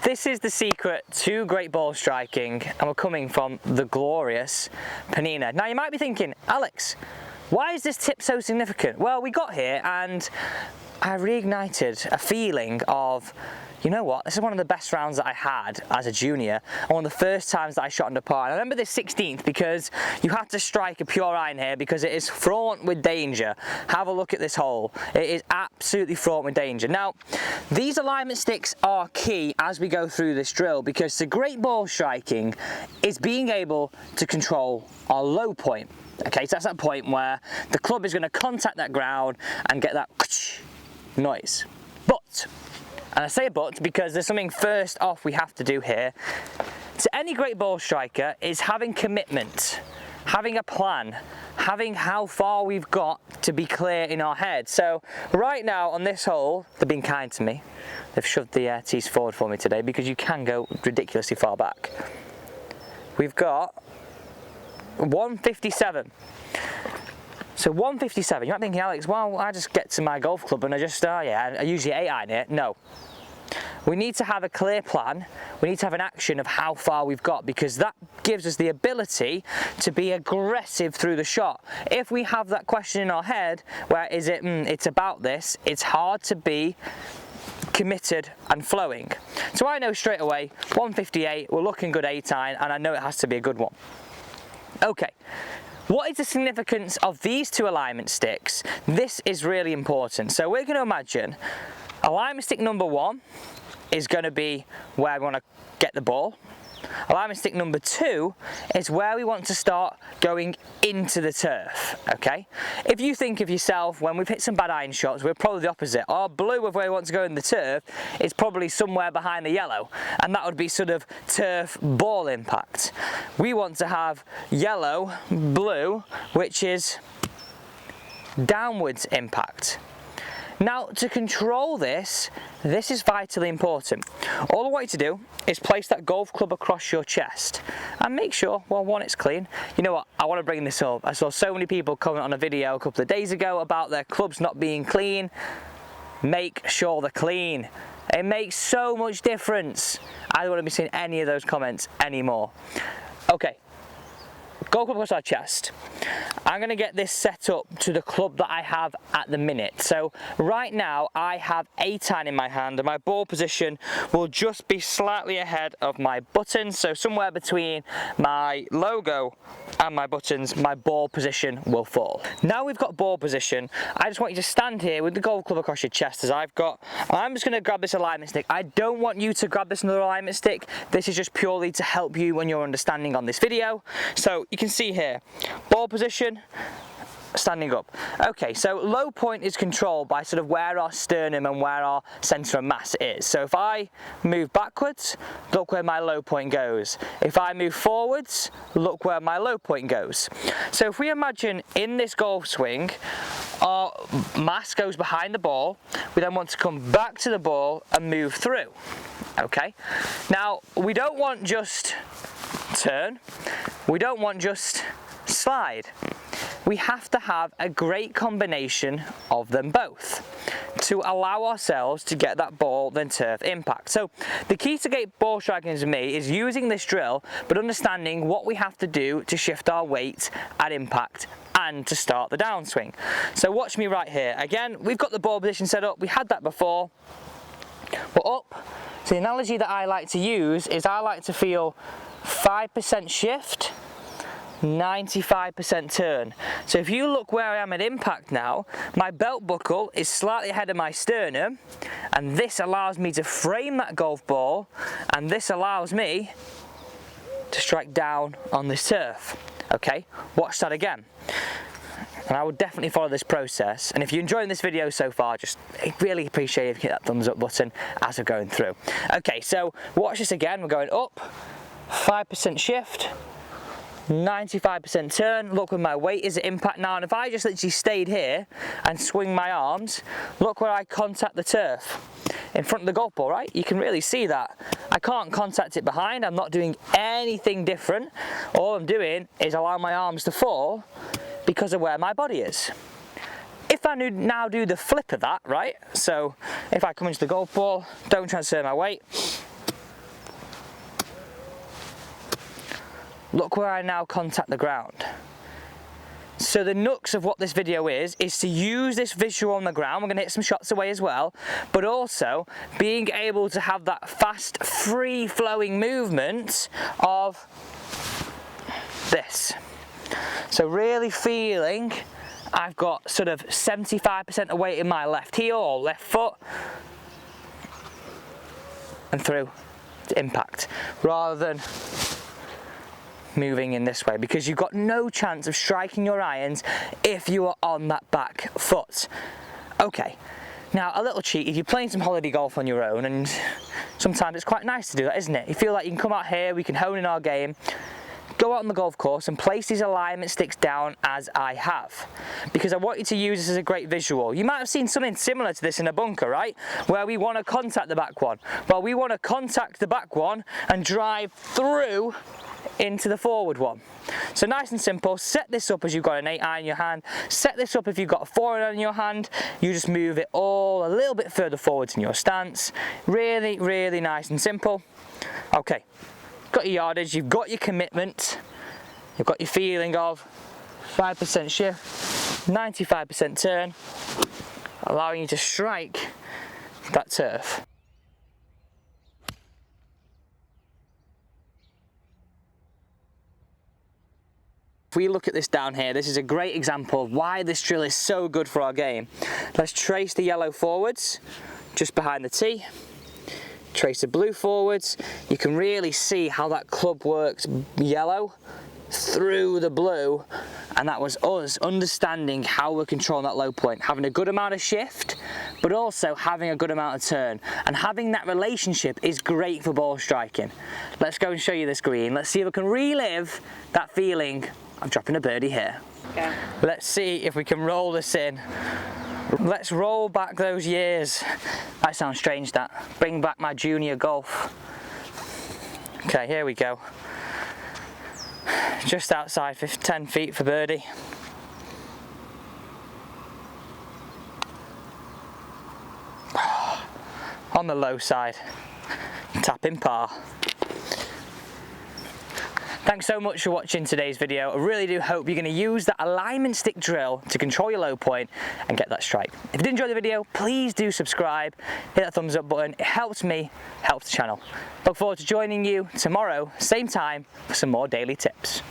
This is the secret to great ball striking, and we're coming from the glorious Panina. Now you might be thinking, Alex, why is this tip so significant? Well, we got here and I reignited a feeling of, you know what, this is one of the best rounds that I had as a junior, and one of the first times that I shot under par. And I remember this 16th because you had to strike a pure iron here because it is fraught with danger. Have a look at this hole. It is absolutely fraught with danger. Now, these alignment sticks are key as we go through this drill, because the great ball striking is being able to control our low point. Okay, so that's that point where the club is going to contact that ground and get that noise. But, and I say but because there's something first off we have to do here. To any great ball striker is having commitment, having a plan, having how far we've got to be clear in our head. So right now on this hole, they've been kind to me. They've shoved the tees forward for me today because you can go ridiculously far back. We've got 157. So 157, you're not thinking, Alex, well, I just get to my golf club and I just, I usually 8-iron it. No. We need to have a clear plan. We need to have an action of how far we've got, because that gives us the ability to be aggressive through the shot. If we have that question in our head, where is it, it's about this, it's hard to be committed and flowing. So I know straight away, 158, we're looking good 8-iron, and I know it has to be a good one. Okay, what is the significance of these two alignment sticks? This is really important. So we're going to imagine alignment stick number 1 is going to be where we want to get the ball. Alignment stick number 2 is where we want to start going into the turf, okay? If you think of yourself, when we've hit some bad iron shots, we're probably the opposite. Our blue of where we want to go in the turf is probably somewhere behind the yellow, and that would be sort of turf ball impact. We want to have yellow, blue, which is downwards impact. Now, to control this, this is vitally important. All I want you to do is place that golf club across your chest and make sure, well, one, it's clean. You know what, I want to bring this up. I saw so many people comment on a video a couple of days ago about their clubs not being clean. Make sure they're clean. It makes so much difference. I don't want to be seeing any of those comments anymore. Okay. Golf club across our chest. I'm going to get this set up to the club that I have at the minute. So right now I have 8-iron in my hand, and my ball position will just be slightly ahead of my buttons. So somewhere between my logo and my buttons, my ball position will fall. Now we've got ball position, I just want you to stand here with the golf club across your chest as I've got. I'm just going to grab this alignment stick. I don't want you to grab this another alignment stick. This is just purely to help you when you're understanding on this video. So you can see here, ball position, standing up. Okay, so low point is controlled by sort of where our sternum and where our centre of mass is. So if I move backwards, look where my low point goes. If I move forwards, look where my low point goes. So if we imagine in this golf swing, our mass goes behind the ball, we then want to come back to the ball and move through. Okay, now we don't want just turn, we don't want just slide. We have to have a great combination of them both to allow ourselves to get that ball then turf impact. So the key to great ball striking to me is using this drill, but understanding what we have to do to shift our weight at impact and to start the downswing. So watch me right here. Again, we've got the ball position set up. We had that before. We're up. So the analogy that I like to use is I like to feel 5% shift, 95% turn. So if you look where I am at impact now, my belt buckle is slightly ahead of my sternum, and this allows me to frame that golf ball, and this allows me to strike down on this turf. Okay, watch that again. And I would definitely follow this process. And if you're enjoying this video so far, I really appreciate if you hit that thumbs up button as we're going through. Okay, so watch this again. We're going up, 5% shift, 95% turn. Look where my weight is at impact now, and if I just literally stayed here and swing my arms, look where I contact the turf in front of the golf ball, right? You can really see that. I can't contact it behind. I'm not doing anything different. All I'm doing is allow my arms to fall because of where my body is. If I now do the flip of that, right? So if I come into the golf ball, don't transfer my weight, look where I now contact the ground. So the nux of what this video is to use this visual on the ground. We're going to hit some shots away as well, but also being able to have that fast, free-flowing movement of this. So really feeling I've got sort of 75% of weight in my left heel or left foot and through to impact, rather than moving in this way, because you've got no chance of striking your irons if you are on that back foot. Okay, now a little cheat, if you're playing some holiday golf on your own, and sometimes it's quite nice to do that, isn't it? You feel like you can come out here, we can hone in our game, go out on the golf course and place these alignment sticks down as I have, because I want you to use this as a great visual. You might have seen something similar to this in a bunker, right? Where we want to contact the back one. Well, we want to contact the back one and drive through into the forward one. So nice and simple. Set this up as you've got an 8 iron in your hand. Set this up if you've got a 4 iron in your hand. You just move it all a little bit further forwards in your stance. Really, really nice and simple. Okay, got your yardage, you've got your commitment, you've got your feeling of 5% shift, 95% turn, allowing you to strike that turf. If we look at this down here, this is a great example of why this drill is so good for our game. Let's trace the yellow forwards, just behind the tee. Trace the blue forwards. You can really see how that club works yellow through the blue, and that was us understanding how we're controlling that low point, having a good amount of shift but also having a good amount of turn, and having that relationship is great for ball striking. Let's go and show you this green. Let's see if we can relive that feeling of dropping a birdie here. Okay. Let's see if we can roll this in. Let's roll back those years. That sounds strange, that. Bring back my junior golf. Okay, here we go. Just outside 10 feet for birdie. On the low side. Tapping par. Thanks so much for watching today's video. I really do hope you're going to use that alignment stick drill to control your low point and get that strike. If you did enjoy the video, please do subscribe, hit that thumbs up button. It helps me, helps the channel. Look forward to joining you tomorrow, same time, for some more daily tips.